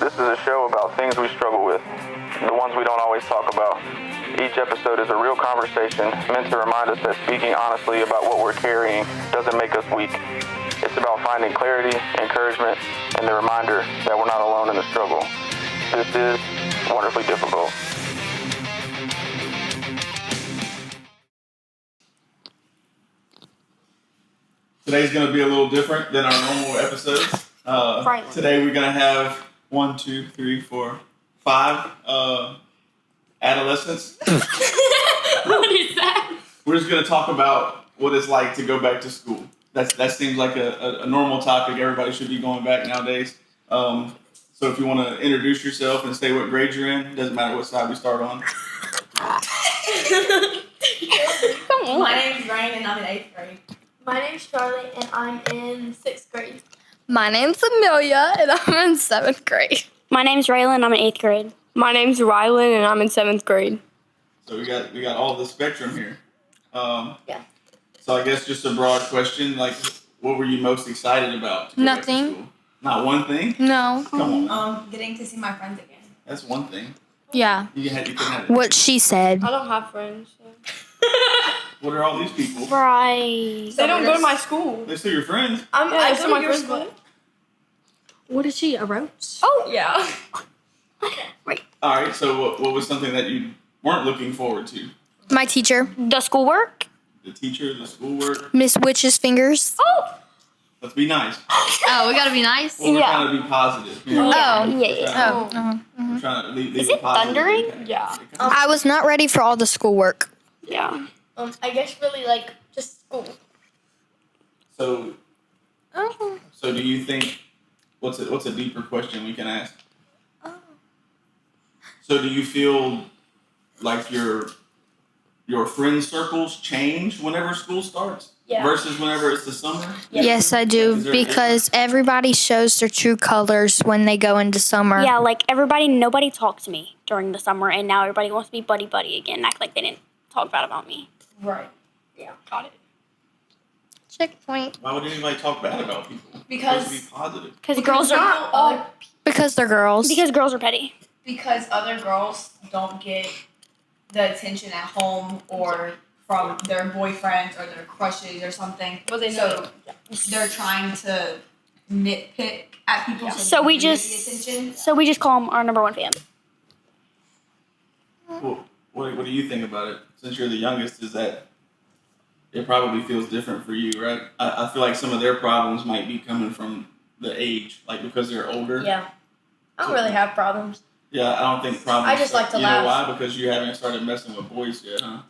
This is a show about things we struggle with, the ones we don't always talk about. Each episode is a real conversation meant to remind us that speaking honestly about what we're carrying doesn't make us weak. It's about finding clarity, encouragement, and the reminder that we're not alone in the struggle. This is Wonderfully Difficult. Today's going to be a little different than our normal episodes. Today we're going to have 5 adolescents. What is that? We're just going to talk about what it's like to go back to school. That seems like a normal topic. Everybody should be going back nowadays. So if you want to introduce yourself and say what grade you're in, doesn't matter what side we start on. Come on. My name's Ryan and I'm in 8th grade. My name's Charlie and I'm in 6th grade. My name's Amelia and I'm in 7th grade. My name's Raylan. I'm in 8th grade. My name's Rylan and I'm in 7th grade. So we got all the spectrum here. Yeah. So I guess just a broad question, like what were you most excited about? To go back to Nothing. school? Not one thing? No. Come on. Getting to see my friends again. That's one thing. Yeah. You couldn't have it. What she said. I don't have friends. So. What are all these people? Right. They don't go to my school. They're still your friends. I so go my to your friends school. What is she, a roach? Oh, yeah. All right, so what was something that you weren't looking forward to? My teacher, The schoolwork? The teacher, the schoolwork? Miss Witch's fingers. Let's be nice. Oh, we gotta be nice? Well, we're Yeah. trying to be positive. You know? Oh. Yeah. We're trying to leave Is a it positive thundering? impact. Yeah. I was not ready for all the schoolwork. Yeah. I guess really like just school. So Oh. do you think, what's a deeper question we can ask? Oh. So do you feel like your friend circles change whenever school starts? Yeah. Versus whenever it's the summer? Yes, I do, Is there- because everybody shows their true colors when they go into summer. Yeah, like nobody talked to me during the summer, and now everybody wants to be buddy again and act like they didn't talk bad about me. Right. Yeah. Got it. Checkpoint. Why would anybody talk bad about people? Because- It's supposed to be positive. Because girls are Because they're girls. girls are petty. Because other girls don't get the attention at home or from their boyfriends or their crushes or something. Well, they So know. they're trying to nitpick at people. So they we do get just the attention. so we just call them our number one fan. Well, what do you think about it? Since you're the youngest, is that it probably feels different for you, right? I feel like some of their problems might be coming from the age, like because they're older. Yeah. I don't really have problems. Yeah, I don't think problems. I just like to you laugh. know why? Because you haven't started messing with boys yet, huh?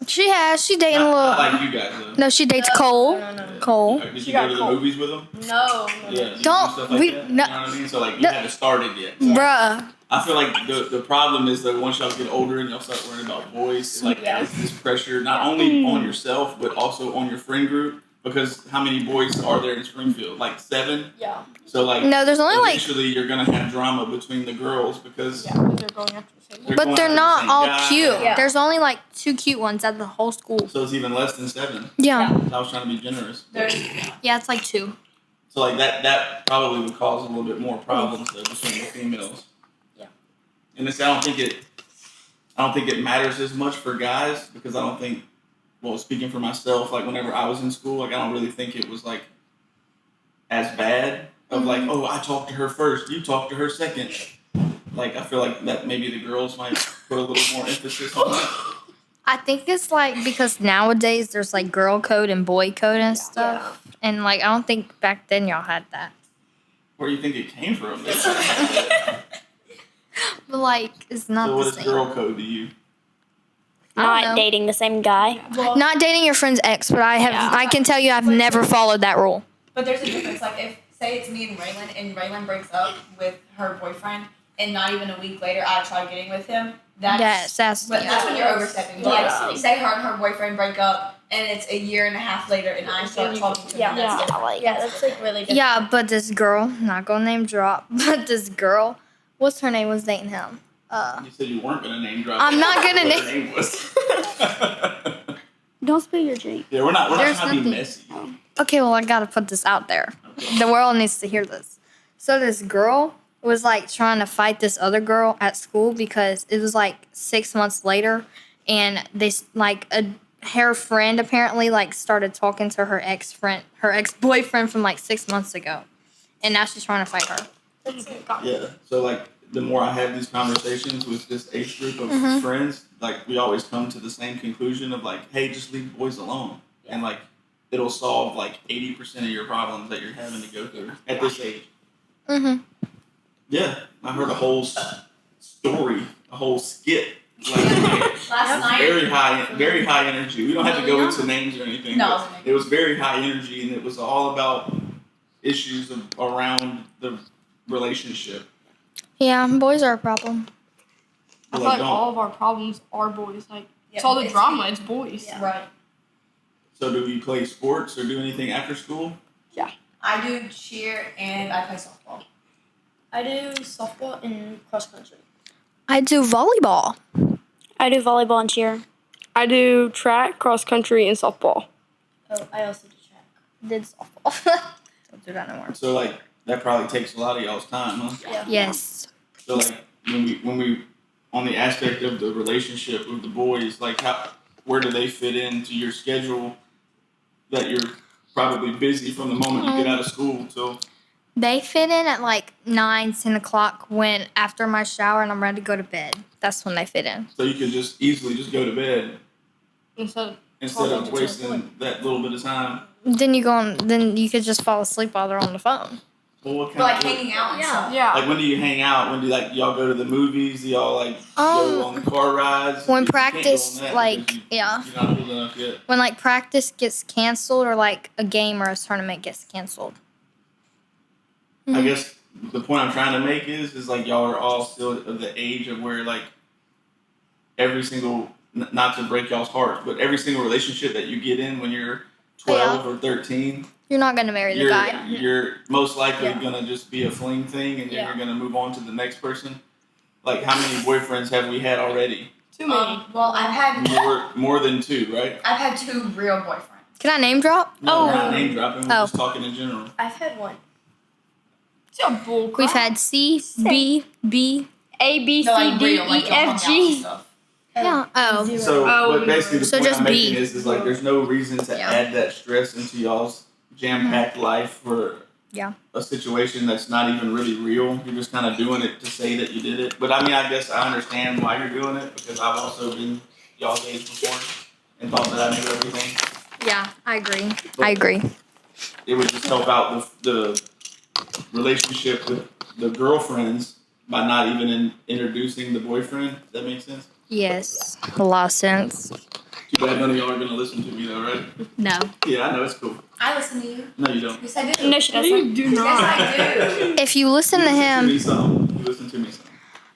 She has. She dating a I little. like you guys though. No, she dates Cole. No. Cole. Like, did She you go got to the cold. movies with them? No. Yeah. did you do Don't- stuff like we- that? no- You know what I mean? So like you no. haven't started yet. Bruh. I feel like the problem is that once y'all get older and y'all start worrying about boys, it like Yeah. adds this pressure not only on yourself but also on your friend group. Because how many boys are there in Springfield? Like 7. Yeah. So like No, there's only like. eventually you're gonna have drama between the girls because Yeah. Because they're going after the same. But going they're after the not same all guy. cute. Yeah. There's only like 2 cute ones out of the whole school. So it's even less than 7. Yeah. I was trying to be generous. There's Yeah, it's like 2. So like that probably would cause a little bit more problems though, between the females. Yeah. And I don't think it matters as much for guys because I don't think, well, speaking for myself, like whenever I was in school, like I don't really think it was like as bad of like, oh, I talked to her first, you talked to her second. Like I feel like that maybe the girls might put a little more emphasis on that. I think it's like because nowadays there's like girl code and boy code and stuff. And like I don't think back then y'all had that. Where do you think it came from? But like it's not So what the is same. girl code to you? I don't Not know. dating the same guy. well, Not dating your friend's ex, but I can tell you I've never followed that rule. but there's a difference. Like if say it's me and Raylan breaks up with her boyfriend, and not even a week later I try getting with him. That's That's But that's when you're overstepping. Yeah. Like, say her and her boyfriend break up, and it's a year and a half later, and I start talking to him. That's different. like Yeah, that's like really different. yeah, but this girl, not gonna name drop, but this girl, what's her name, was dating him. You said you weren't gonna name drop. I'm not gonna what her name was. Don't spill your drink. Yeah, we're not There's trying to be nothing. messy. Okay, well I gotta put this out there. The world needs to hear this. So this girl, was like trying to fight this other girl at school because it was like 6 months later, and her friend apparently like started talking to her ex-boyfriend from like 6 months ago, and now she's trying to fight her. Yeah. So like the more I have these conversations with this age group of friends, like we always come to the same conclusion of like, hey, just leave boys alone, and like it'll solve like 80% of your problems that you're having to go through at this age. Mm-hmm. Yeah, I heard a whole story, a whole skit. Like, Last night. Very high energy. We don't have to go into names or anything. No. But it was very high energy, and it was all about issues around the relationship. Yeah, boys are a problem. I feel like all of our problems are boys. Like, it's all the drama, it's boys. Yeah. Right. So do you play sports or do anything after school? I do cheer and I play softball. I do softball and cross country. I do volleyball. I do volleyball and cheer. I do track, cross country, and softball. Oh, I also do track. Did softball. Don't do that no more. So like that probably takes a lot of y'all's time, huh? Yeah. Yes. So like when we on the aspect of the relationship with the boys, like where do they fit into your schedule that you're probably busy from the moment you get out of school till? They fit in at like 9, 10 o'clock when after my shower and I'm ready to go to bed. That's when they fit in. So you could just easily just go to bed Instead instead of wasting that little bit of time. Then you could just fall asleep while they're on the phone. Well, what But like kind of, hanging out and stuff. yeah. like when do you hang out? When do like y'all go to the movies? Do y'all like go on the car rides? When You can't go practice, on that like, because yeah. you're not old enough yet. When like practice gets canceled or like a game or a tournament gets canceled. I guess the point I'm trying to make is like y'all are all still of the age of where like every single, not to break y'all's hearts, but every single relationship that you get in when you're 12 or 13, You're not gonna marry the guy. you're most likely gonna just be a fling thing, and then you're gonna move on to the next person. Like how many boyfriends have we had already? Too many. Well, I've had More than 2, right? I've had 2 real boyfriends. Can I name drop? No, we're not name dropping. We're Oh. just talking in general. I've had one. It's a bull crap. We've had C, B, B. A, B, No, C, like D, real, like E, y'all hung F, out and G. stuff. Yeah. Oh. Zero. So, but basically the So point just I'm making B. is like there's no reason to add that stress into y'all's jam-packed life for Yeah. a situation that's not even really real. You're just kind of doing it to say that you did it. But I mean, I guess I understand why you're doing it because I've also been y'all's age before and thought that I knew everything. Yeah, I agree. It would just help out the relationship with the girlfriends by not even introducing the boyfriend. Does that make sense? Yes. A lot of sense. Too bad none of y'all are gonna listen to me though, right? No. Yeah, I know it's cool. I listen to you. No, you don't. Yes, I do. No, she No, doesn't. you do Yes, not. I do. If you listen to You him, listen to me some.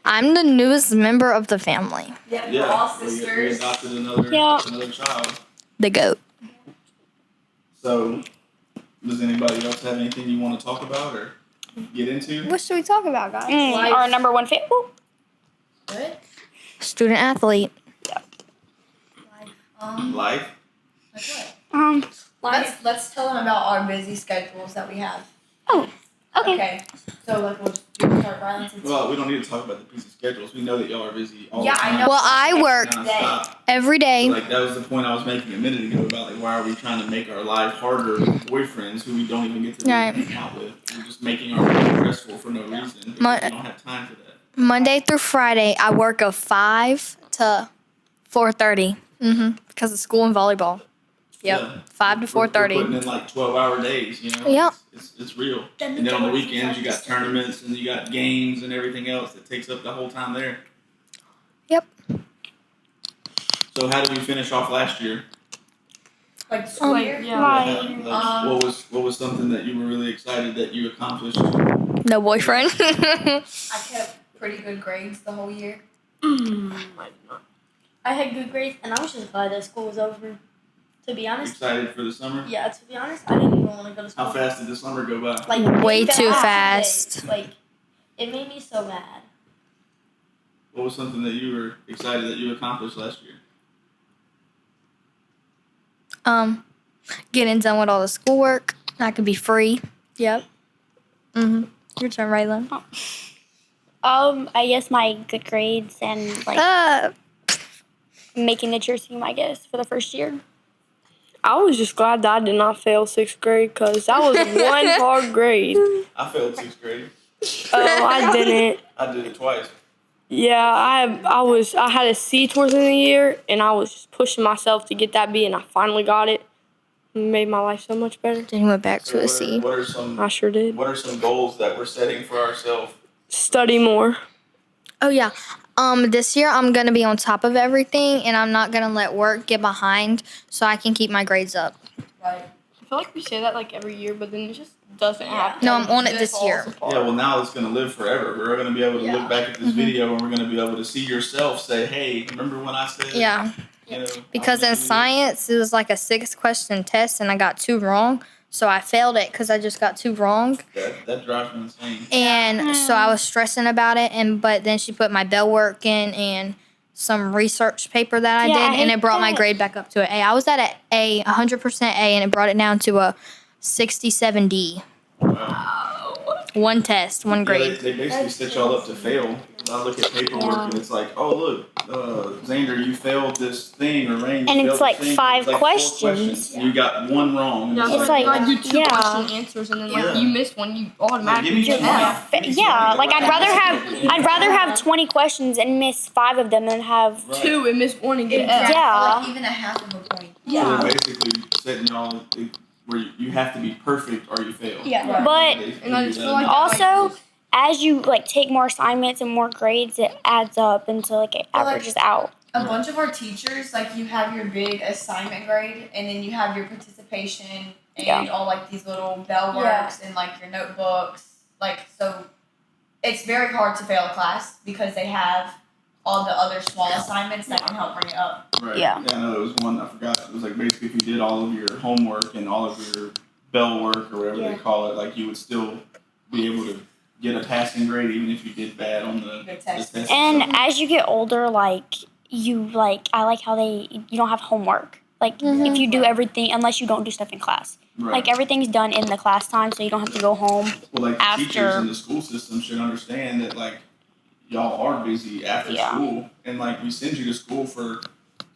I'm the newest member of the family. Yeah, we're Yeah, all we sisters. adopted another child. The GOAT. So, does anybody else have anything you want to talk about or get into? What should we talk about, guys? Our number one fan. Good. Student athlete. Life. Like what? Let's tell them about our busy schedules that we have. Oh, okay. Okay. So like we'll just start violence. Well, we don't need to talk about the busy schedules. We know that y'all are busy all Yeah, the I time. know. Well, I work Non-stop. every day. Like that was the point I was making a minute ago about like why are we trying to make our life harder with boyfriends who we don't even get to really Right. hang out with? We're just making our life stressful for no reason because My- we don't have time for that. Monday through Friday, I work a 5 to 4:30. Because of school and volleyball. Yep. Yeah. 5 to We're 4:30. putting in like 12-hour days, you know? Yep. It's real. And then on the weekends, you got tournaments and you got games and everything else that takes up the whole time there. Yep. So how did we finish off last year? Like school year. Yeah. What was something that you were really excited that you accomplished? No boyfriend. I kept pretty good grades the whole year. I had good grades, and I was just glad that school was over. To be honest, Excited for the summer? yeah. To be honest, I didn't even want to go to school. How fast did the summer go by? Like Way fast. too fast. Like it made me so mad. What was something that you were excited that you accomplished last year? Getting done with all the schoolwork. I could be free. Yep. Your turn, Raylan. I guess my good grades and like making the cheer team, I guess, for the first year. I was just glad that I did not fail 6th grade because that was one hard grade. I failed 6th grade. Oh, I didn't. I did it twice. Yeah, I had a C towards the end of the year, and I was just pushing myself to get that B, and I finally got it. It made my life so much better. Then he went back So to a C. what are some I sure did. What are some goals that we're setting for ourselves? Study more. Oh yeah. This year I'm gonna be on top of everything, and I'm not gonna let work get behind, so I can keep my grades up. Right. I feel like we say that like every year, but then it just doesn't happen. No, I'm on it It this falls year. apart. Yeah, well, now it's going to live forever. We're going to be able to look back at this video, and we're going to be able to see yourself say, hey, remember when I said, Yeah. you know, Because I in was gonna science, it was like a 6-question test, and I got 2 wrong. So I failed it because I just got 2 wrong. do that drives me insane. And so I was stressing about it. But then she put my bell work in and some research paper that I Yeah, I did, and hate it brought my that. grade back up to an A. I was at an A, 100% A, and it brought it down to a 67D. One test, one Yeah, grade. they basically set y'all up to fail. I look at paperwork and it's like, oh look, Xander, you failed this thing, or Rain, you And failed it's like this thing. 5 It's like 4 questions. And you got 1 wrong. And Yeah, It's it's like- like you do 2 yeah. question answers, and then like Yeah. you miss one, you Like, automatically give me get some F. Give me Yeah, some like I'd rather have 20 questions and miss 5 of them than have. Right. 2 and miss 1 and get an F. Yeah. Like even a half of a point. So they're basically setting y'all where you have to be perfect or you fail. Yeah. But And I just feel like also, as you like take more assignments and more grades, it adds up until like it Well, like- averages out. A bunch of our teachers, like you have your big assignment grade, and then you have your participation and Yeah. all like these little bell works and like your notebooks. Like so, it's very hard to fail a class because they have all the other small assignments that can help bring it up. Right. Yeah. I know there was one, I forgot. It was like basically if you did all of your homework and all of your bell work or whatever they call it, like you would still be able to get a passing grade even if you did bad on the test. And itself. as you get older, like I like how you don't have homework. Like if you do everything, unless you don't do stuff in class, Right. like everything's done in the class time, so you don't have to go home. Well, like the after- teachers in the school system should understand that, like, y'all are busy after Yeah. school, and like we send you to school for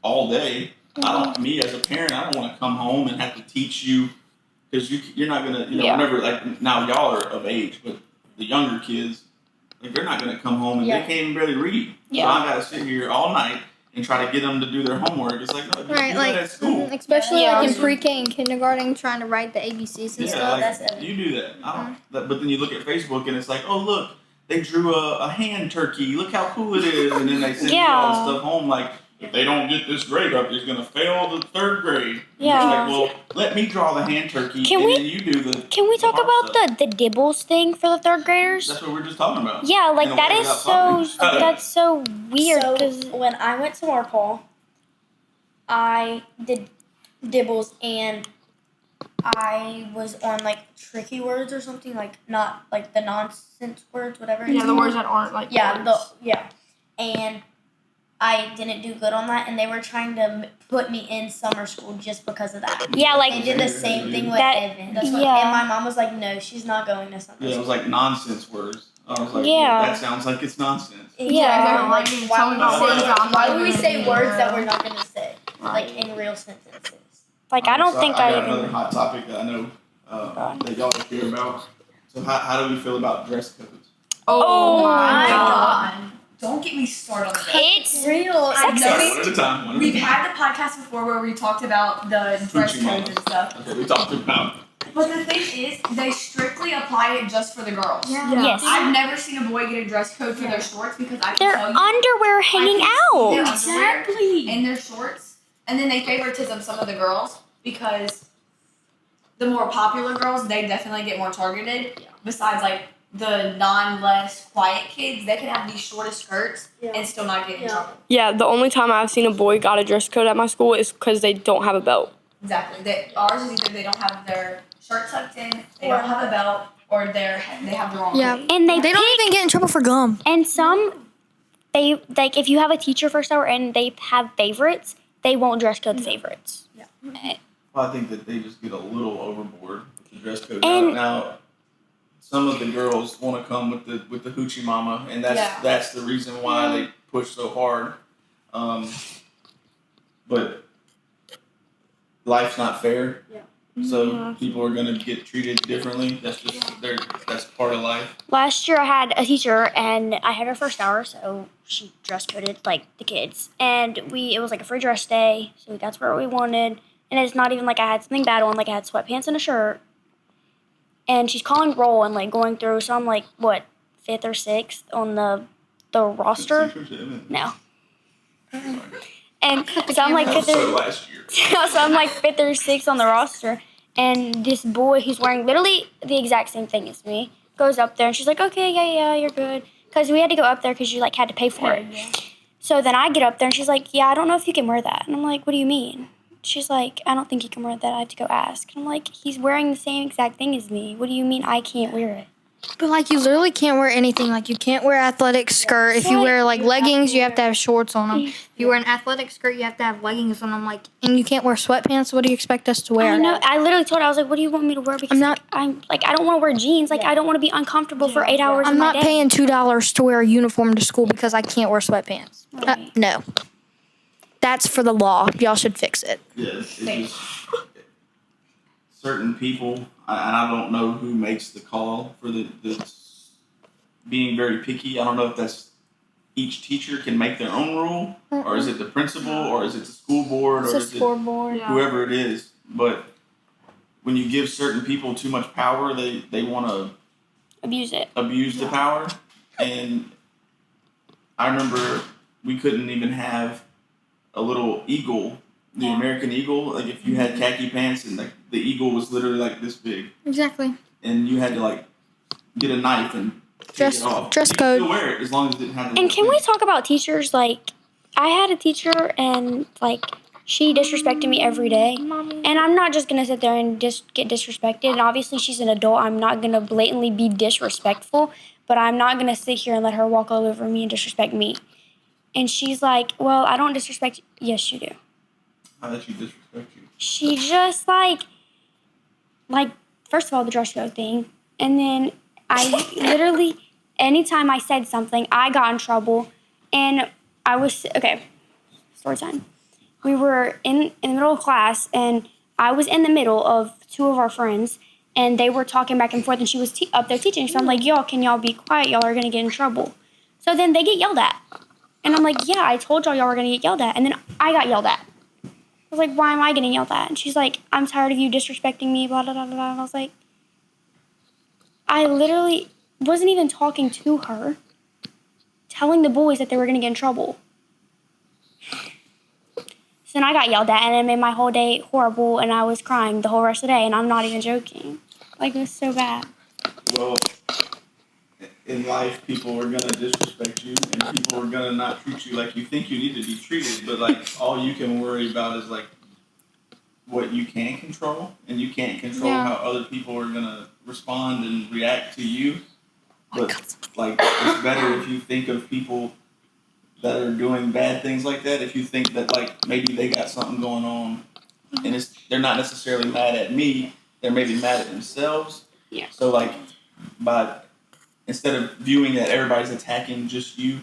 all day. Me as a parent, I don't want to come home and have to teach you because you're not gonna, Yeah. whenever like now y'all are of age, but the younger kids, like they're not gonna come home and they can't even barely read. Yeah. So I gotta sit here all night and try to get them to do their homework. It's like no, just Right, do like that at school. especially Yeah. like in pre-K and kindergarten, trying to write the ABCs and Yeah, stuff. like, you do that. I don't. But then you look at Facebook and it's like, oh look, they drew a hand turkey. Look how cool it is. And then they send you all this stuff home like, if they don't get this grade up, he's gonna fail the 3rd grade. Yeah. It's like, well, let me draw the hand turkey, Can and we- then you do the. Can we the talk hard about stuff. the dibbles thing for the 3rd graders? That's what we're just talking about. Yeah, like In a that way is without so talking about it. that's so weird. So 'Cause when I went to Marpole, I did dibbles and I was on like tricky words or something, like not like the nonsense words, whatever. Yeah, it's the called. words that aren't like Yeah, words. and I didn't do good on that, and they were trying to put me in summer school just because of that. yeah, They like did the same thing with That- Evan. That's what, yeah. And my mom was like, "No, she's not going to summer Yeah, it school." was like nonsense words. I was like, Yeah. well, that sounds like it's nonsense. Yeah. Like, Exactly. why Tell me would about we words say, that I'm why not would we even say gonna words that know. we're not going to say, like in real sentences? I don't So think I I got another even. hot topic that I know that y'all care about. So how do we feel about dress codes? Oh, my My god. God. Don't get me started on that. It's Real. I know sexist. One at a time. One at a We've time. had the podcast before where we talked about the dress Hoochie codes and stuff. That's what we talked about. But the thing is, they strictly apply it just for the girls. Yes. I've never seen a boy get a dress code for their shorts because I can Their tell you underwear hanging their out. underwear and their shorts, and then they favoritism some of the girls because the more popular girls, they definitely get more targeted. Besides, like the less quiet kids, they can have these shortest skirts and still not get in trouble. Yeah, the only time I've seen a boy got a dress code at my school is because they don't have a belt. Exactly. Ours is either they don't have their shirt tucked in, they don't have a belt, or they have the wrong. Yeah. hoodie. And They don't even get in trouble for gum. And some, they like if you have a teacher first hour and they have favorites, they won't dress code favorites. Well, I think that they just get a little overboard with the dress code. And- Now, some of the girls want to come with the hoochie mama, and that's the reason why they push so hard. But life's not fair. Yeah. So people are gonna get treated differently. That's just that's part of life. Last year I had a teacher and I had her first hour, so she dress coded like the kids. And it was like a free dress day, so we got to wear what we wanted. And it's not even like I had something bad on, like I had sweatpants and a shirt. And she's calling roll and like going through, so I'm like, what, 5th or 6th on the roster? No. And so I'm like 5th or last year. so I'm like 5th or 6th on the roster. And this boy who's wearing literally the exact same thing as me goes up there and she's like, okay, yeah, you're good. Because we had to go up there because you like had to pay for it. Yeah. So then I get up there and she's like, yeah, I don't know if you can wear that. And I'm like, what do you mean? She's like, I don't think you can wear that. I have to go ask. And I'm like, he's wearing the same exact thing as me. What do you mean I can't wear it? But like you literally can't wear anything. Like you can't wear athletic skirt. If you wear like leggings, you have to have shorts on them. If you wear an athletic skirt, you have to have leggings on them. Like, and you can't wear sweatpants. What do you expect us to wear? I know. I literally told her, I was like, what do you want me to wear? Because I'm like, I don't want to wear jeans. Like, I don't want to be uncomfortable for 8 hours. I'm not paying $2 to wear a uniform to school because I can't wear sweatpants. Right. No. That's for the law. Y'all should fix it. Yeah, it's just certain people, and I don't know who makes the call for the being very picky. I don't know if that's each teacher can make their own rule, or is it the principal, or is it the school board, or is it whoever it is. But when you give certain people too much power, they want to abuse the power. And I remember we couldn't even have a little eagle, the American eagle. Like if you had khaki pants and like the eagle was literally like this big. Exactly. And you had to like get a knife and take it off. Dress you code. could still wear it as long as it didn't have the And can we talk about teachers? Like, I had a teacher and like she disrespected me every day. And I'm not just gonna sit there and just get disrespected. And obviously she's an adult. I'm not gonna blatantly be disrespectful, but I'm not gonna sit here and let her walk all over me and disrespect me. And she's like, well, I don't disrespect you. Yes, you do. How did she disrespect you? She just like, first of all, the dress code thing. And then I literally, anytime I said something, I got in trouble. And I was, okay, story time. We were in the middle of class, and I was in the middle of two of our friends, and they were talking back and forth, and she was up there teaching. So I'm like, y'all, can y'all be quiet? Y'all are going to get in trouble. So then they get yelled at. And I'm like, yeah, I told y'all were going to get yelled at. And then I got yelled at. I was like, why am I getting yelled at? And she's like, I'm tired of you disrespecting me, blah, blah, blah, blah. And I was like, I literally wasn't even talking to her, telling the boys that they were going to get in trouble. So then I got yelled at, and it made my whole day horrible, and I was crying the whole rest of the day, and I'm not even joking. Like, it was so bad. Well, in life, people are going to disrespect you, and people are going to not treat you like you think you need to be treated, but, like, all you can worry about is, like, what you can control, and you can't control how other people are going to respond and react to you. But, like, it's better if you think of people that are doing bad things like that, if you think that, like, maybe they got something going on, and they're not necessarily mad at me, they're maybe mad at themselves. Yeah. So, like, instead of viewing that everybody's attacking just you,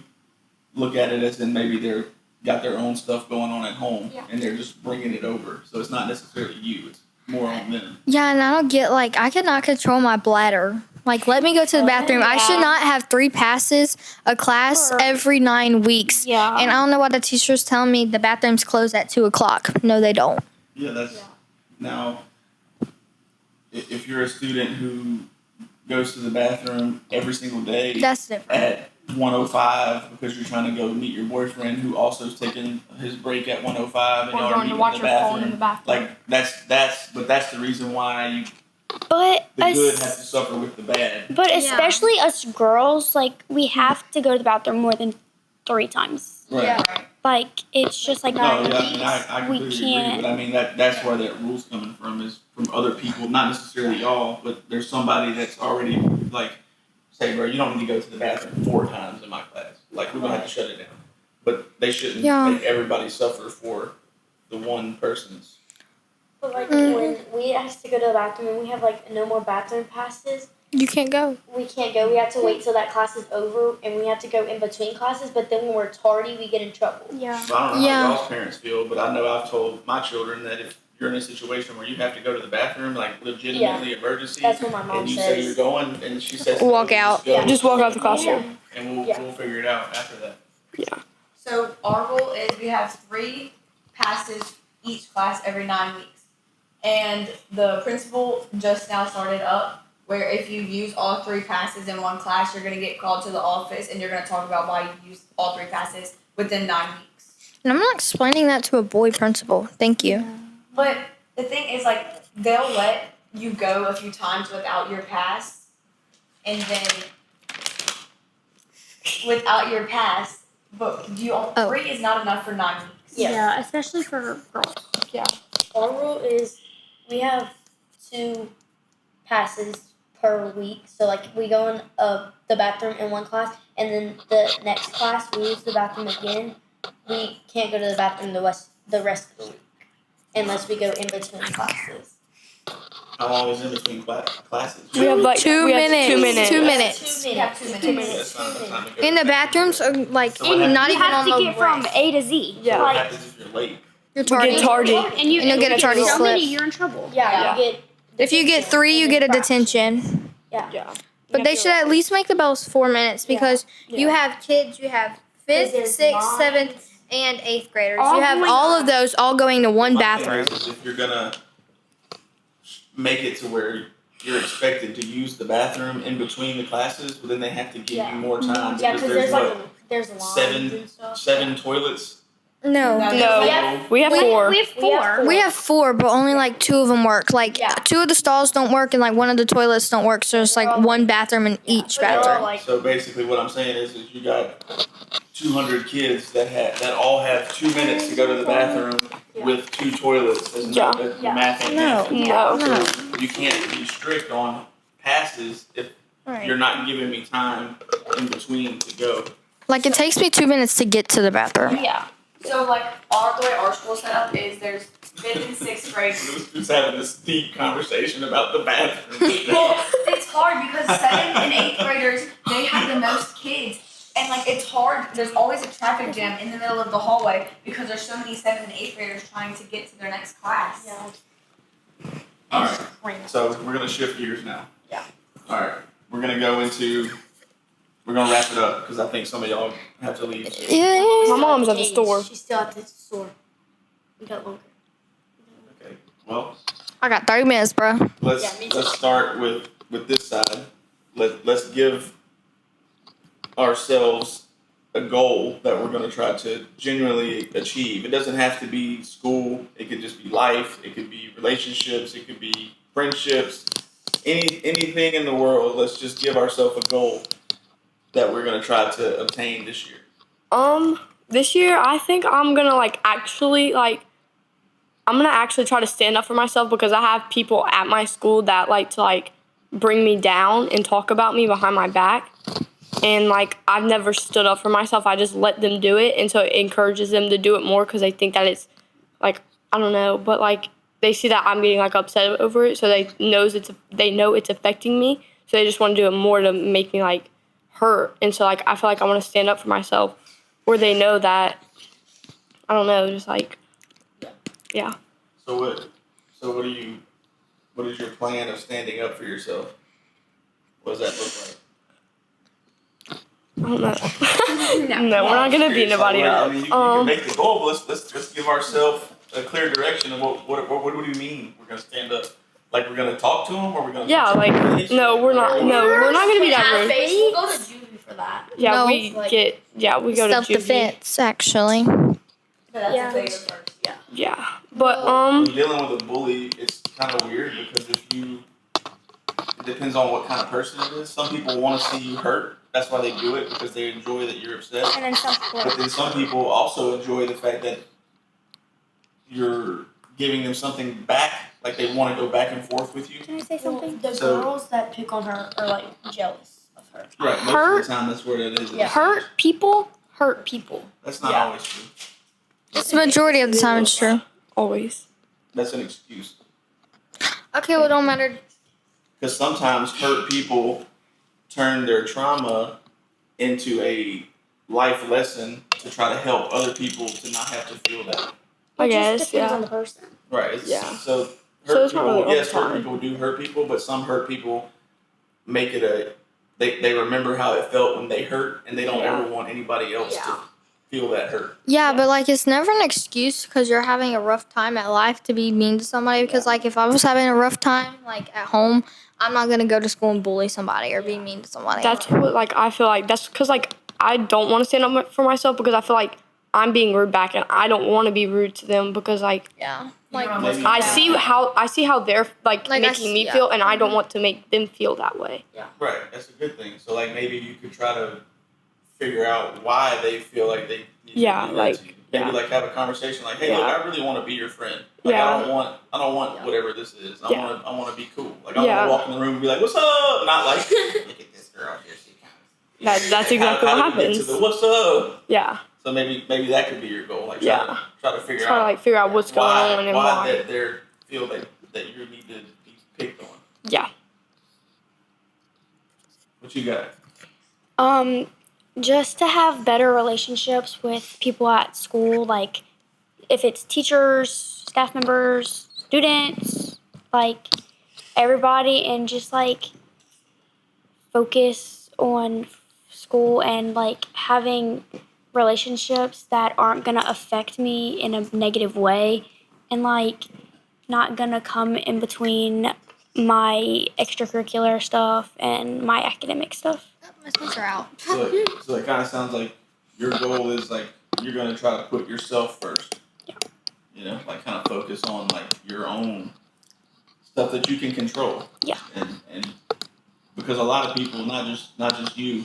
look at it as in maybe they're got their own stuff going on at home, and they're just bringing it over. So it's not necessarily you, it's more on them. Yeah, and I don't get, like, I cannot control my bladder. Like, let me go to the bathroom. I should not have 3 passes a class every 9 weeks. Yeah. And I don't know why the teacher's telling me the bathrooms close at 2 o'clock. No, they don't. Yeah, now, if you're a student who goes to the bathroom every single day That's different. at 1:05 because you're trying to go meet your boyfriend who also is taking his break at 1:05 and Or y'all are going to meeting watch in the your phone in the bathroom. bathroom. Like that's the reason why But the good has to suffer with the bad. But especially us girls, like, we have to go to the bathroom more than 3 times. Right. Yeah. Like, it's just like, No, yeah, I mean, I we completely can't. agree, but I mean, that's where that rule's coming from, is from other people, not necessarily y'all, but there's somebody that's already, like, say, bro, you don't need to go to the bathroom 4 times in my class. Like, we're going to have to shut it down. But they shouldn't make everybody suffer for the one person's. But like when we asked to go to the bathroom and we have like no more bathroom passes, You can't go. We can't go. We have to wait till that class is over, and we have to go in between classes. But then when we're tardy, we get in trouble. Yeah. Well, I don't know Yeah. how y'all's parents feel, but I know I've told my children that if you're in a situation where you have to go to the bathroom, like legitimately emergency, That's what my mom and you says. say you're going, and she says Walk no, out. just go, Just walk out the classroom. and we'll Yeah. we'll figure it out after that. Yeah. So our rule is we have 3 passes each class every 9 weeks. And the principal just now started up where if you use all 3 passes in one class, you're going to get called to the office and you're going to talk about why you used all 3 passes within 9 weeks. And I'm not explaining that to a boy principal. Thank you. But the thing is, like, they'll let you go a few times without your pass, and then without your pass, but Oh. 3 is not enough for 9 weeks. Yeah. Especially for girls. Our rule is we have 2 passes per week. So like we go in the bathroom in one class, and then the next class we use the bathroom again. We can't go to the bathroom the rest of the week unless we go in between classes. How long is in between classes? We have like 2 we have minutes. 2 minutes. 2 minutes. We have 2 minutes. That's not enough time to go In to the bathrooms, like So what happens- not You even have on to the get from rest. A to Z. Yeah. What Like, happens if you're late? You're We tardy. get tardy. and And you'll get a tardy so slip. many, you're in trouble. Yeah, you get. If you get 3, you get a infraction. detention. Yeah. But they should at least make the bells 4 minutes because you have kids. You have 5th, There's 6th, lines. 7th, and 8th graders. All You have going all of those all going to one My thing bathroom. is if you're gonna make it to where you're expected to use the bathroom in between the classes, well, then they have to give Yeah. you more time Yeah, because because there's there's lines seven- and stuff. 7 toilets. No. No. No, we have 4. We have 4. We have 4, but only like 2 of them work. Like Yeah. 2 of the stalls don't work, and like 1 of the toilets don't work. So it's like one bathroom in each But they're all, bathroom. like, So basically, what I'm saying is you got 200 kids that all have 2 minutes to go to the bathroom with 2 toilets. There's Yeah. the math ain't No. mathing. No. So you can't be strict on passes if you're not giving me time in between to go. Like it takes me 2 minutes to get to the bathroom. yeah. So, like, the way our school set up is there's 5th and 6th grade. Just having this deep conversation about the bathroom. Well, it's hard because 7th and 8th graders, they have the most kids. And, like, it's hard. There's always a traffic jam in the middle of the hallway because there's so many 7th and 8th graders trying to get to their next class. All right. So we're gonna shift gears now. Yeah. All right. We're gonna go into. We're gonna wrap it up because I think some of y'all have to leave. Yeah. My mom's at the store. She's still at the store. We got longer. Okay. Well, I got 30 minutes, bro. let's Yeah, me too. let's start with this side. Let's give ourselves a goal that we're gonna try to genuinely achieve. It doesn't have to be school. It could just be life. It could be relationships. It could be friendships. Anything in the world. Let's just give ourselves a goal that we're gonna try to obtain this year. This year I think I'm gonna actually try to stand up for myself because I have people at my school that like to bring me down and talk about me behind my back. And I've never stood up for myself. I just let them do it, and so it encourages them to do it more because they think that it's I don't know, but they see that I'm getting upset over it, so they know it's affecting me. So they just want to do it more to make me hurt. And so I feel like I want to stand up for myself, where they know that I don't know, just yeah. So what is your plan of standing up for yourself? What does that look like? I don't know. No, we're not gonna beat nobody I up. mean, you can make the goal, but let's give ourselves a clear direction of what do we mean? We're gonna stand up, we're gonna talk to them, or we're gonna No, we're not. No, we're not gonna be that rude. We'll go to juvie for that. Yeah, No. we go to juvie. Self-defense, actually. But that's Yeah. until you're first. Yeah. Yeah, but When dealing with a bully, it's kind of weird because it depends on what kind of person it is. Some people want to see you hurt. That's why they do it, because they enjoy that you're upset. And then some people. But then some people also enjoy the fact that you're giving them something back, like they want to go back and forth with you. Can I say something? The So- girls that pick on her are jealous of her. Right, most Hurt- of the time that's what it is. Yeah. hurt people hurt people That's not Yeah. always true. It's the majority of the time it's true. always. That's an excuse. Okay, well, it don't matter. Because sometimes hurt people turn their trauma into a life lesson to try to help other people to not have to feel that. I It just guess, depends yeah. on the person. Right. Yeah. So So hurt it's not people, really all yes, the hurt time. people do hurt people, but some hurt people make it they remember how it felt when they hurt, and they don't Yeah. ever want anybody else to feel that hurt. Yeah, but like it's never an excuse because you're having a rough time at life to be mean to somebody. Because like if I was having a rough time like at home, I'm not gonna go to school and bully somebody or be mean to somebody. That's what, like, I feel like that's because, like, I don't want to stand up for myself because I feel like I'm being rude back, and I don't want to be rude to them because, like, yeah. Like, Maybe- I see how they're like Like, making me yeah. feel, and I don't want to make them feel that way. Right, that's a good thing. So like maybe you could try to figure out why they feel like they need Yeah, to do that like, to you. Maybe yeah. like have a conversation like, hey, Yeah. look, I really want to be your friend. Like Yeah. I don't want whatever this is. I Yeah. want to be cool. Like I Yeah. want to walk in the room and be like, what's up? Not like, look at this girl here. She kind of. That's exactly what how do we get happens. to the what's up? Yeah, So maybe that could be your goal. Like Yeah. try to figure try to out like figure out what's going on and why why. they feel that you need to be picked on. Yeah. What you got? Just to have better relationships with people at school, like if it's teachers, staff members, students, like everybody, and just like focus on school and like having relationships that aren't gonna affect me in a negative way, and like not gonna come in between my extracurricular stuff and my academic stuff. My sister out. So it kind of sounds like your goal is like you're going to try to put yourself first. Yeah. You know, like kind of focus on like your own stuff that you can control. Yeah. And because a lot of people, not just you,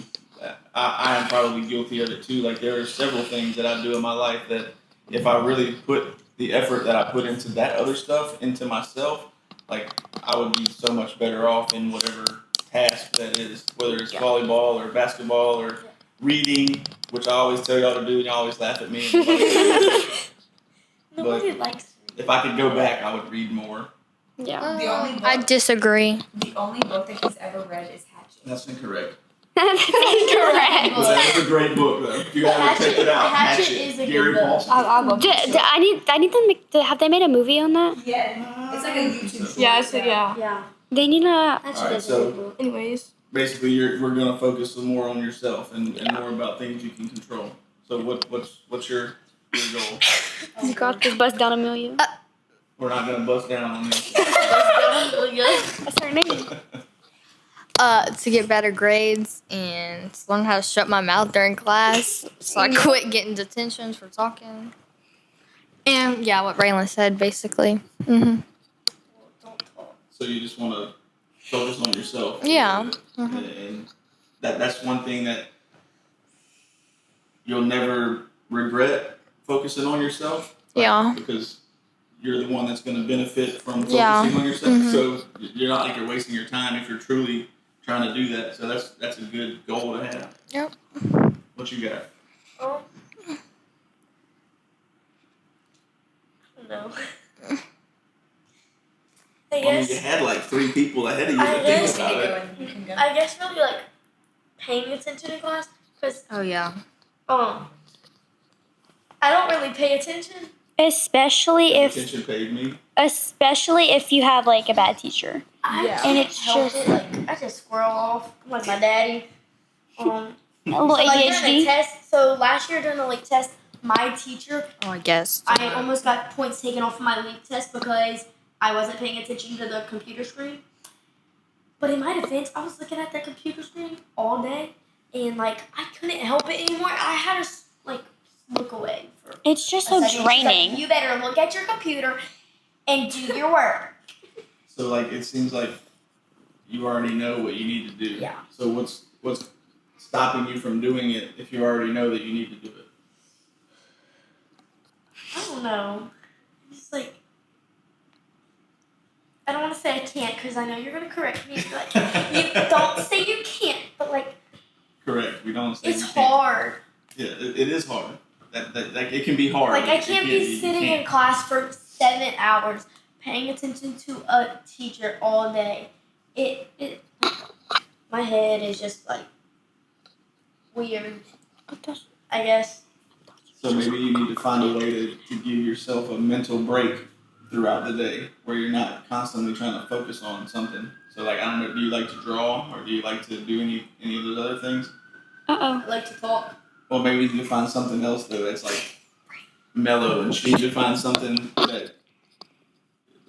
I am probably guilty of it too. Like there are several things that I do in my life that if I really put the effort that I put into that other stuff into myself, like I would be so much better off in whatever task that is, whether it's volleyball or basketball or reading, which I always tell y'all to do, and y'all always laugh at me. Nobody But likes if I could go back, I would read more. Yeah. The only book, I disagree. the only book that he's ever read is Hatchet. That's incorrect. That's incorrect. But that is a great book, though. If you haven't checked it out, Hatchet Hatchet. is a good Gary book. Paulson. I love I need them. Have they made a movie on that? Yeah, it's like a YouTube short. Yeah, so yeah. Yeah. They need a. Hatchet Alright, is so- a good book. Anyways, Basically, we're going to focus some more on yourself and more about things you can control. So what's your goal? You got this. Bust down Amelia. We're not going to bust down on this. That's her name. To get better grades and to learn how to shut my mouth during class, so I quit getting detentions for talking. And yeah, what Braylon said basically. Don't talk. So you just want to focus on yourself. Yeah. And that's one thing that you'll never regret focusing on yourself. Yeah. Because you're the one that's going to benefit from focusing Yeah. on yourself. So you're not like you're wasting your time if you're truly trying to do that. So that's a good goal to have. Yep. What you got? No. I mean, you had like 3 people ahead of you I to guess- think about it. You can go. I guess really like paying attention in class because Oh yeah. I don't really pay attention. Especially Attention paid me. if you have like a bad teacher. I And can't it's help just- it. Like I just squirrel off like my daddy. A little So, like during the ADHD. test. So last year during the leak test, my teacher, Oh, I guess. I almost got points taken off of my leak test because I wasn't paying attention to the computer screen. But in my defense, I was looking at that computer screen all day, and like I couldn't help it anymore. I had to like look away for. It's just a so second. She's like, draining. you better look at your computer and do your work. So like it seems like you already know what you need to do. Yeah. So what's stopping you from doing it if you already know that you need to do it? I don't know. Just like I don't want to say I can't because I know you're gonna correct me. Like you don't say you can't, but like Correct. We don't say it's you can't. hard. Yeah, it is hard. That it can be hard. Like I It can't you be sitting in can't. class for 7 hours paying attention to a teacher all day my head is just like weird. I guess. So maybe you need to find a way to give yourself a mental break throughout the day where you're not constantly trying to focus on something. So like, I don't know, do you like to draw or do you like to do any of those other things? I like to talk. Well, maybe you can find something else though that's like mellow, and you need to find something that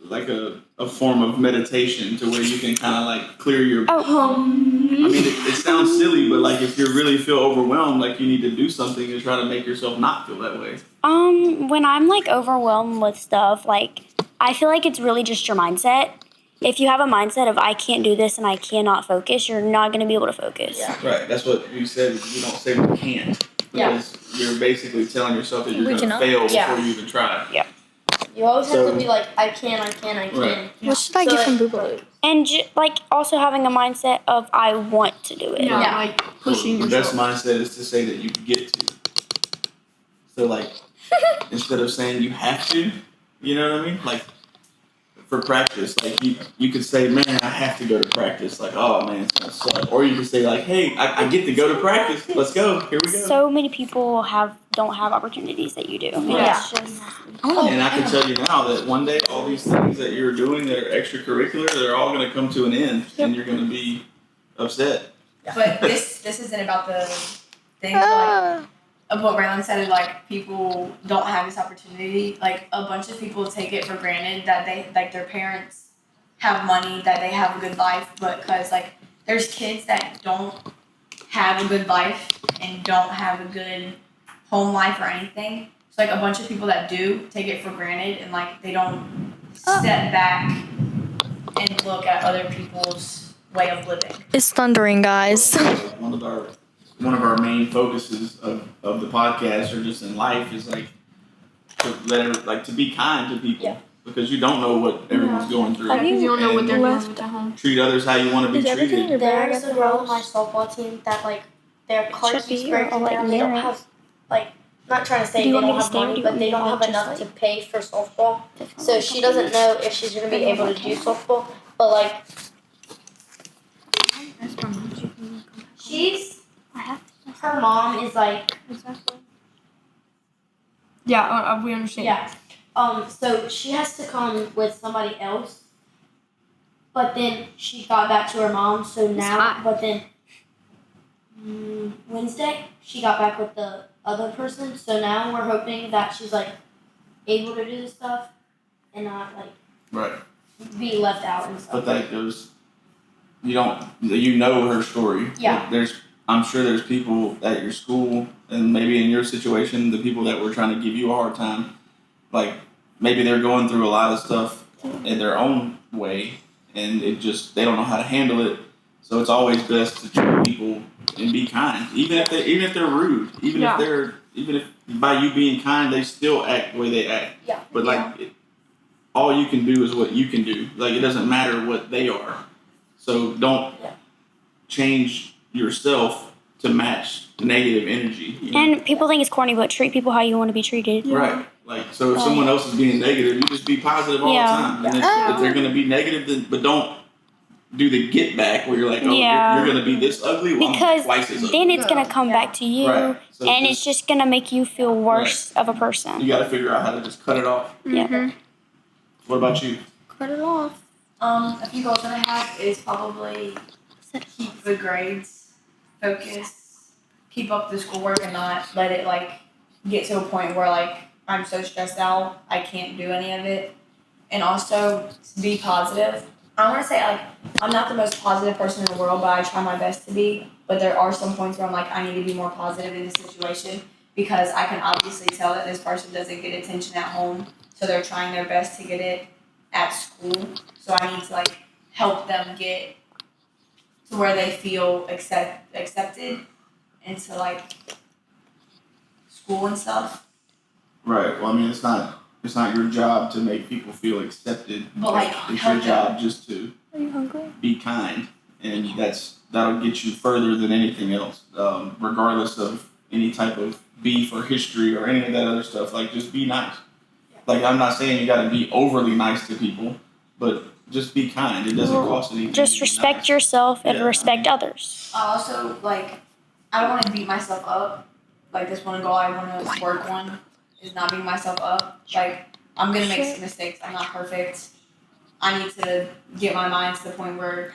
like a form of meditation to where you can kind of like clear your. I mean, it sounds silly, but like if you really feel overwhelmed, like you need to do something to try to make yourself not feel that way. When I'm like overwhelmed with stuff, like I feel like it's really just your mindset. If you have a mindset of I can't do this and I cannot focus, you're not going to be able to focus. Yeah. Right. That's what you said. You don't say we can't. Because you're basically telling yourself that you're going to fail before you even try. Yeah. You always have to be like, I can. Right. What should I get from Boogaloo? And like also having a mindset of I want to do it. Yeah, like pushing The yourself. best mindset is to say that you get to. So like, instead of saying you have to, you know what I mean? Like, for practice, like you could say, man, I have to go to practice. Like, oh man, it's gonna suck. Or you could say like, hey, I get to go to practice. Let's go. Here we go. So many people don't have opportunities that you do. And Yeah. it's just And I can tell you now that one day all these things that you're doing that are extracurricular, they're all going to come to an end, and you're going to be upset. But this isn't about the things like of what Raylan said. Like people don't have this opportunity. Like a bunch of people take it for granted that they like their parents have money, that they have a good life, but because like there's kids that don't have a good life and don't have a good home life or anything. So like a bunch of people that do take it for granted and like they don't step back and look at other people's way of living. It's thundering, guys. One of our main focuses of the podcast or just in life is like to be kind to people. Yeah. Because you don't know what everyone's going through. You don't know what they're doing left with their home. Treat others how you want to be treated. There's a girl on my softball team that like their car should keeps be, breaking or, like, down. They don't married. have like not trying to say Do you they want me don't to have stay or do money, you but want they me to, don't have like, enough just, to like- pay for softball. So she doesn't know if she's gonna be able to do softball. But like her mom is like Yeah, we understand. yeah. So she has to come with somebody else. But then she got back to her mom, so now, but then Wednesday, she got back with the other person, so now we're hoping that she's like able to do the stuff and not like Right. be left out and stuff. But that goes, you know her story. Yeah. I'm sure there's people at your school and maybe in your situation, the people that were trying to give you a hard time, like maybe they're going through a lot of stuff in their own way and they don't know how to handle it. So it's always best to treat people and be kind, even if they're rude, even if by you being kind, they still act the way they act. Yeah. But all you can do is what you can do. Like it doesn't matter what they are. So don't change yourself to match negative energy. You know? And people think it's corny, but treat people how you want to be treated. Right. Like so, if someone else is being negative, you just be positive all the time. And if they're going to be negative, then but don't do the get back where you're like, oh, you're going to be this ugly. Well, Because I'm twice as ugly. then it's gonna come back to you, Right. So and it's just gonna make you feel worse of a person. You got to figure out how to just cut it off. Yeah. What about you? Cut it off. A few goals that I have is probably keep the grades, focus, keep up the schoolwork, and not let it like get to a point where like I'm so stressed out I can't do any of it. And also be positive. I want to say like I'm not the most positive person in the world, but I try my best to be. But there are some points where I'm like I need to be more positive in this situation because I can obviously tell that this person doesn't get attention at home, so they're trying their best to get it at school. So I need to like help them get to where they feel accepted into like school and stuff. Right. Well, I mean, it's not your job to make people feel accepted. But, like, it's help your job just to Are you hungry? be kind, and that'll get you further than anything else. Regardless of any type of beef or history or any of that other stuff, like just be nice. Like I'm not saying you got to be overly nice to people, but just be kind. It doesn't cost anything. Just to be respect nice. yourself and Yeah. respect others. I also I don't want to beat myself up. Like this one goal I want to work on is not beating myself up. Like I'm gonna make some mistakes. I'm not perfect. I need to get my mind to the point where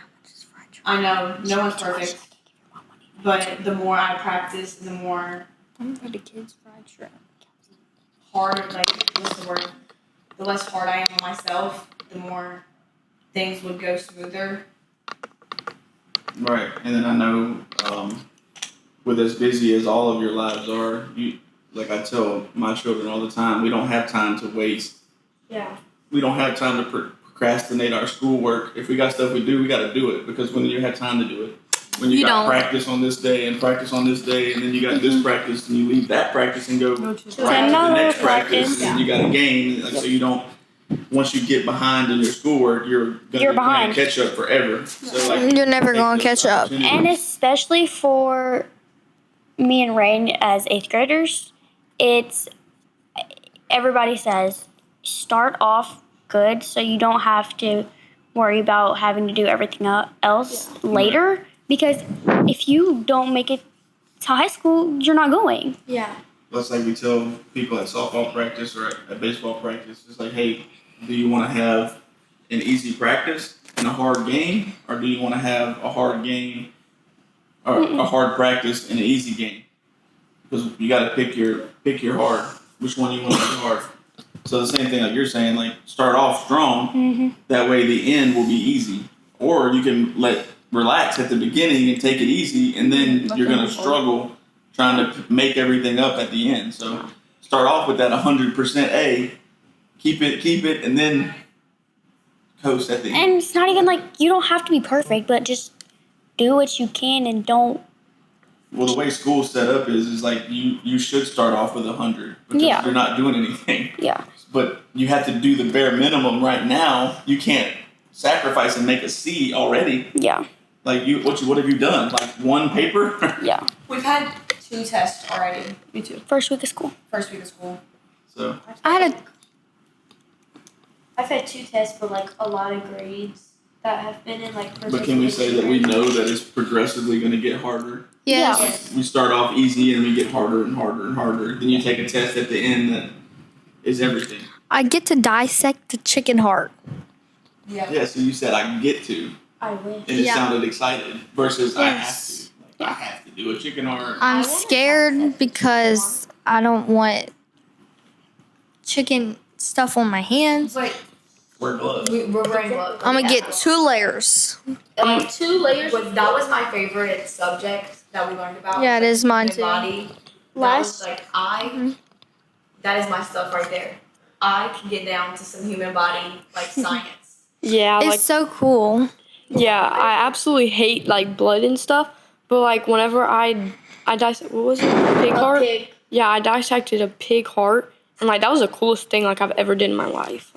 I know no one's perfect. But the more I practice, the more The kids fried shrimp. hard, what's the word? The less hard I am on myself, the more things would go smoother. Right, and then I know, with as busy as all of your lives are, like I tell my children all the time, we don't have time to waste. Yeah. We don't have time to procrastinate our schoolwork. If we got stuff we do, we got to do it, because when do you have time to do it? When you got don't. practice on this day and practice on this day, and then you got this practice, and you leave that practice and go right to the another next practice, practice. and then you got a game. So you don't. Once you get behind in your schoolwork, you're gonna be playing behind. catch up forever. So You're never take gonna those catch up. opportunities. And especially for me and Rain as 8th graders, it's everybody says start off good so you don't have to worry about having to do everything else later. Because if you don't make it to high school, you're not going. Yeah. That's like we tell people at softball practice or at baseball practice. It's like, hey, do you want to have an easy practice and a hard game, or do you want to have a hard game or a hard practice and an easy game? Because you got to pick your hard. Which one you want to do hard? So the same thing like you're saying, like start off strong. That way the end will be easy. Or you can relax at the beginning and take it easy, and then you're gonna struggle trying to make everything up at the end. So start off with that 100% A, keep it, and then coast at the end. And it's not even like you don't have to be perfect, but just do what you can and don't. Well, the way school's set up is like you should start off with 100 because Yeah. you're not doing anything. Yeah. But you have to do the bare minimum right now. You can't sacrifice and make a C already. Yeah. Like what have you done? Like one paper? Yeah. We've had 2 tests already. Me too. First week of school. First week of school. So I've had 2 tests, but a lot of grades that have been in but can we say that we know that it's progressively going to get harder? Yes. Yes. We start off easy and we get harder and harder and harder. Then you take a test at the end that is everything. I get to dissect the chicken heart. Yeah. Yeah, so you said I get to, I wish. and it Yeah. sounded excited versus I have Yes. to. Like, I have to do a chicken heart. I'm scared because I don't want chicken stuff on my hands. But Wear gloves. we're wearing gloves. I'm gonna get 2 layers. 2 layers. That was my favorite subject that we learned about. Yeah, it is mine Human too. Body. Last- That was that is my stuff right there. I can get down to some human body science. Yeah, It's so cool. yeah, I absolutely hate blood and stuff. But whenever I dissect, what was it? Pig heart. Pig. Yeah, I dissected a pig heart, and that was the coolest thing I've ever did in my life.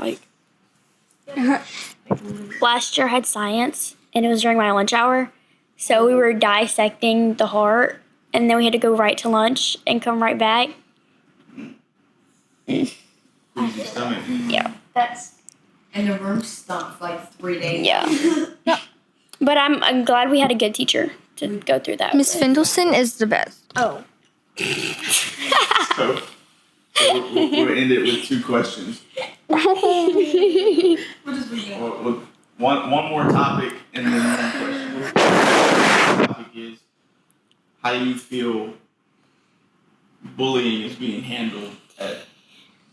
Last year I had science, and it was during my lunch hour. So we were dissecting the heart, and then we had to go right to lunch and come right back. Easy stomach. Yeah. And the room stunk for 3 days. Yeah. But I'm glad we had a good teacher to go through that. Miss Fendelson is the best. Oh. So we'll end it with 2 questions. One more topic and then one question. The topic is, how do you feel bullying is being handled at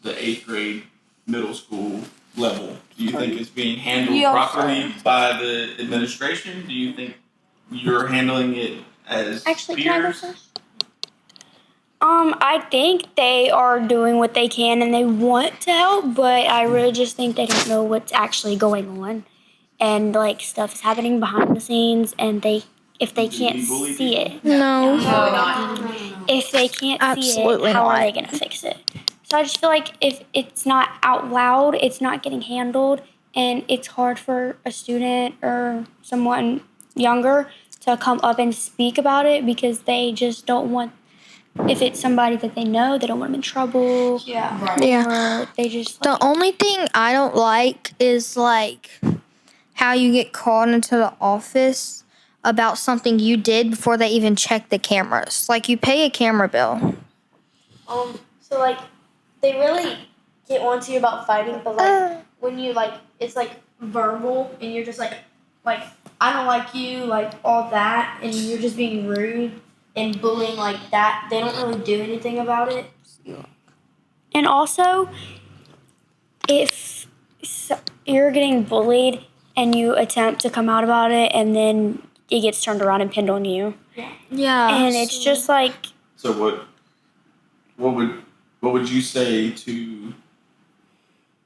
the 8th grade middle school level? Do you think it's being handled properly by the administration? Do you think you're handling it as Actually, can I go peers? first? I think they are doing what they can and they want to help, but I really just think they don't know what's actually going on, and stuff is happening behind the scenes, and if they can't see it, No. No, not. if they can't Absolutely see it, how are not. they gonna fix it? So I just feel like if it's not out loud, it's not getting handled, and it's hard for a student or someone younger to come up and speak about it because they just don't want. If it's somebody that they know, they don't want them in trouble. Yeah. Right. Yeah. Or they just The only thing I don't like is how you get called into the office about something you did before they even check the cameras. Like, you pay a camera bill. So like, they really get onto you about fighting, but like when you like, it's like verbal, and you're just like I don't like you, like all that, and you're just being rude and bullying like that. They don't really do anything about it. And also, if you're getting bullied and you attempt to come out about it, and then it gets turned around and pinned on you, Yeah. and it's just like, So what would you say to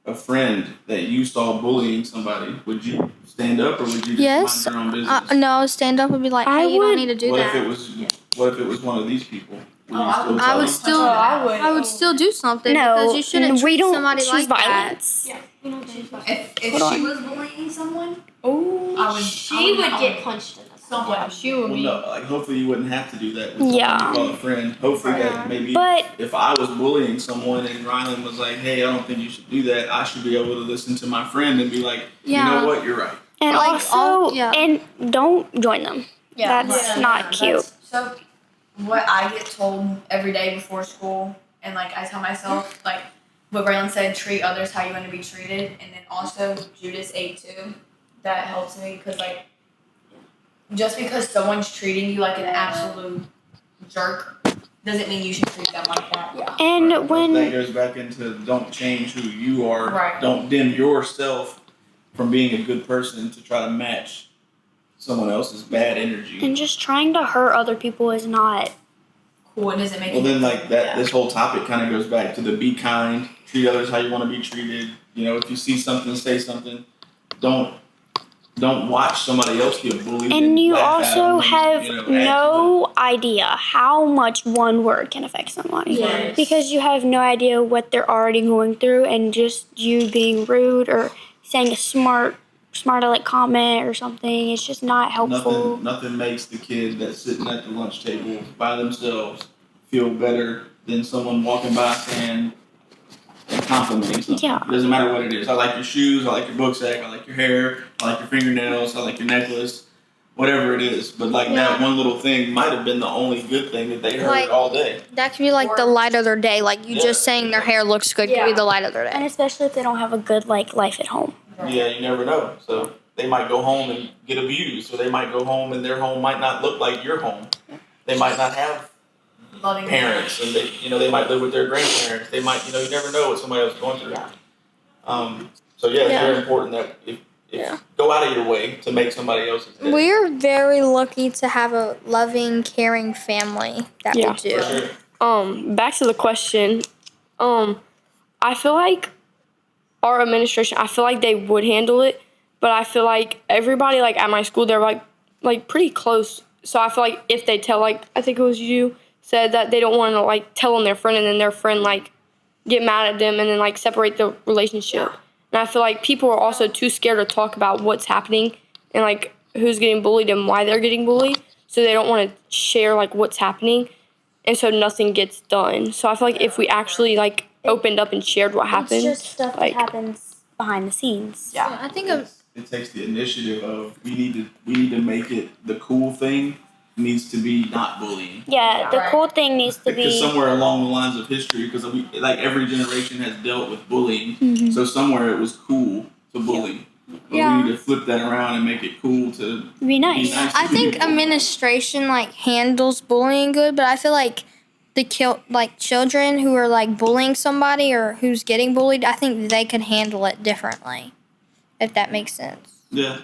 a friend that you saw bullying somebody? Would you stand up, or would you just mind your own business? No, stand up and be like, I hey, you would- don't need to do What that. if it was one of these people? Would you I still would- tell I would them? still, I would. I would still do something no, because you shouldn't we treat don't somebody choose like violence. If Hold she on. was bullying someone, Oh, I would. she would get punched in the someone. Yeah, she would Well, be. no, like hopefully you wouldn't have to do that with someone Yeah. you call a friend. Hopefully that maybe But- if I was bullying someone and Rylan was like, hey, I don't think you should do that, I should be able to listen to my friend and be like, you Yeah. know what, you're right. And Like, also, yeah. and don't join them. Yeah. That's not cute. So, what I get told every day before school, and like I tell myself, like what Braylon said, treat others how you want to be treated, and then also Judas 8:2. That helps me because like, just because someone's treating you like an absolute jerk doesn't mean you should treat them like that. Yeah. And Right. when That goes back into don't change who you are. Right. Don't dim yourself from being a good person to try to match someone else's bad energy. and just trying to hurt other people is not. Cool. It doesn't make Well, it. then, like that, this whole topic kind of goes back to the be kind, treat others how you want to be treated. You know, if you see something, say something. Don't watch somebody else get bullied. And you laugh at also them have and, you know, add to no idea how much one word can affect somebody. Yes. Because you have no idea what they're already going through, and just you being rude or saying a smart aleck comment or something, it's just not helpful. Nothing makes the kid that's sitting at the lunch table by themselves feel better than someone walking by saying and complimenting something. Yeah. It doesn't matter what it is. I like your shoes, I like your book sack, I like your hair, I like your fingernails, I like your necklace, whatever it is. But like that one little thing might have been the only good thing that they heard Like- all day. That could be like the light of their day. Like, you just saying their hair looks good could be the light of their And day. especially if they don't have a good life at home. Yeah, you never know. So they might go home and get abused, or they might go home and their home might not look like your home. They might not have Loving parents, and they might live with their grandparents. They might, you never know what somebody else is going through. So it's very important that if go out of your way to make somebody else's day. We're very lucky to have a loving, caring family that Yeah. we do. For sure. Back to the question. I feel like our administration, I feel like they would handle it, but I feel like everybody like at my school, they're like pretty close. So I feel like if they tell, like, I think it was you said that they don't want to like tell on their friend, and then their friend like get mad at them and then like separate the relationship. And I feel like people are also too scared to talk about what's happening and like who's getting bullied and why they're getting bullied. So they don't want to share like what's happening. And so nothing gets done. So I feel like if we actually like opened up and shared what happened, It's just stuff like, that happens behind the scenes. Yeah. I think It takes the initiative of we need to make it the cool thing needs to be not bullying. Yeah, the cool thing needs to Because be. somewhere along the lines of history, because like every generation has dealt with bullying, so somewhere it was cool to bully. But we need to flip that around and make it cool to Be nice. Be nice I to think people. administration like handles bullying good, but I feel like children who are like bullying somebody or who's getting bullied, I think they could handle it differently, if that makes sense. Yeah.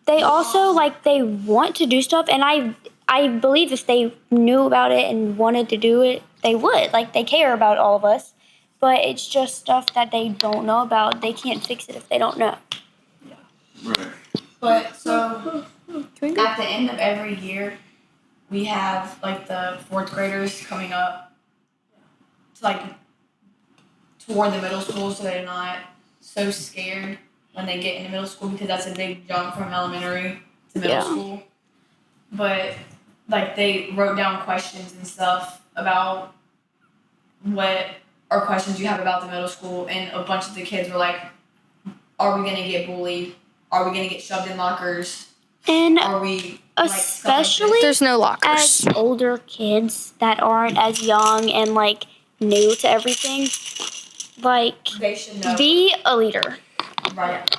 They also like they want to do stuff, and I believe if they knew about it and wanted to do it, they would. Like, they care about all of us, but it's just stuff that they don't know about. They can't fix it if they don't know. Right. But so at the end of every year, we have like the fourth graders coming up to like toward the middle school, so they're not so scared when they get into middle school, because that's a big jump from elementary to middle school. But like they wrote down questions and stuff about what are questions you have about the middle school, and a bunch of the kids were like, are we gonna get bullied? Are we gonna get shoved in lockers? And Are we like, stuff like especially this? There's no lockers. as older kids that aren't as young and like new to everything, like They should know. be a leader. Right.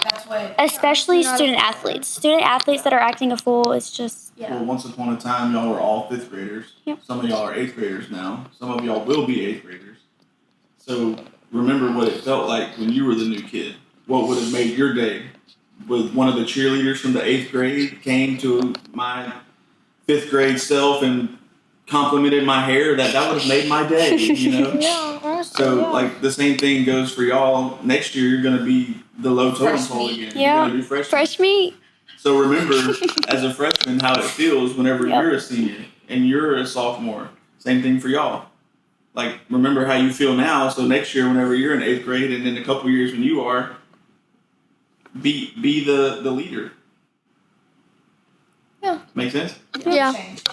That's what. Especially student athletes. Student athletes that are acting a fool is just Well, once upon a time, y'all were all 5th graders. Yep. Some of y'all are 8th graders now. Some of y'all will be 8th graders. So remember what it felt like when you were the new kid. What would have made your day? With one of the cheerleaders from the 8th grade came to my 5th grade self and complimented my hair, that would have made my day, you know? Yeah, honestly, So, yeah. like, the same thing goes for y'all. Next year, you're going to be the low totem pole Freshman. again. Yeah. You're going to be freshman. fresh meat. So remember, as a freshman, how it feels whenever Yep. you're a senior and you're a sophomore. Same thing for y'all. Like, remember how you feel now. So next year, whenever you're in 8th grade, and in a couple years when you are, be the leader. Yeah. Make sense? Yeah. Change.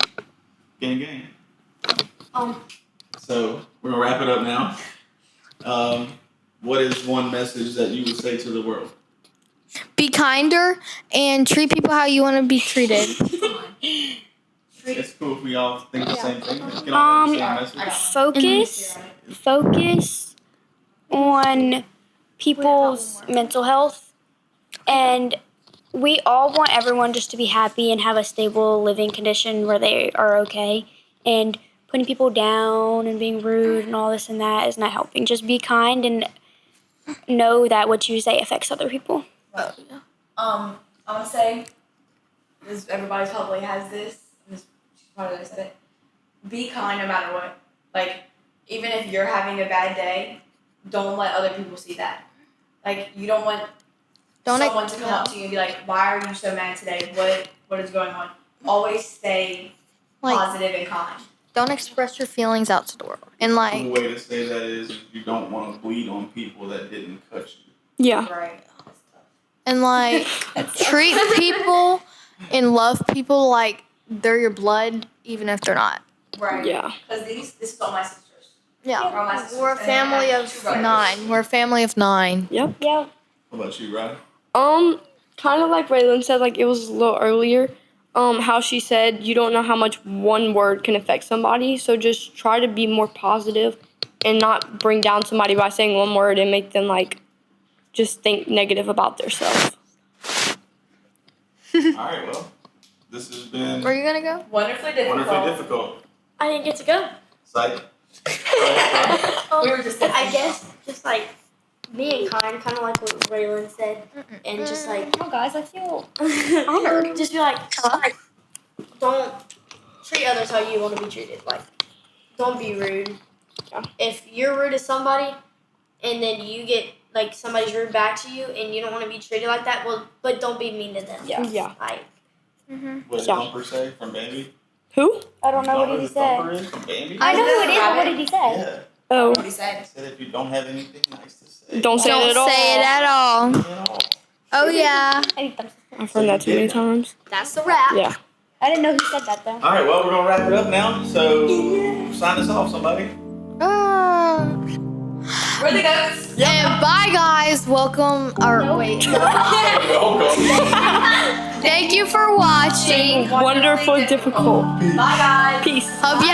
Gang. So we're gonna wrap it up now. What is one message that you would say to the world? Be kinder and treat people how you want to be treated. It's cool if we all think the same thing. We can all have the same message. Focus on people's mental health, and we all want everyone just to be happy and have a stable living condition where they are okay, and putting people down and being rude and all this and that is not helping. Just be kind and know that what you say affects other people. I want to say, this, everybody probably has this. This probably said it. Be kind no matter what. Like, even if you're having a bad day, don't let other people see that. Like, you don't want someone to come up to you and be like, "Why are you so mad today? What is going on?" Always stay positive and kind. Don't express your feelings out to the world. And like, The way to say that is you don't want to bleed on people that didn't cut you. Yeah. Right. and like, treat people and love people like they're your blood, even if they're not. Right. Yeah. Because this is all my sisters. Yeah. All my sisters. We're a And then I family have of two brothers. 9. We're a family of 9. Yep. Yeah. What about you, Ryder? Kind of like Raylan said, like it was a little earlier. How she said you don't know how much one word can affect somebody, so just try to be more positive and not bring down somebody by saying one word and make them like just think negative about themselves. All right, well, this has been Where are you gonna go? Wonderfully difficult. wonderfully difficult. I didn't get to go. Psych. We were just. I guess just like being kind of like what Raylan said, and just like, Oh, guys, I feel honored. Just be like, don't treat others how you want to be treated. Like, don't be rude. If you're rude to somebody, and then you get like somebody's rude back to you, and you don't want to be treated like that, well, but don't be mean to them. Yeah. Like, What did Yeah. Thumper say from Bambi? Who? I don't know what Who he Thumper said. is from Bambi? I know who it is, but what did he say? Yeah. Oh, What he said. He said if you don't have anything nice to say, don't say it at all. say it at all. say it all. Oh yeah. I've heard that too many times. That's the wrap. Yeah. I didn't know he said that though. All right, well, we're going to wrap it up now. So sign us off, somebody. We're the goats. And bye guys. Welcome. Or wait. Thank you for watching. Wonderful, difficult. Bye, guys. Peace. Hope you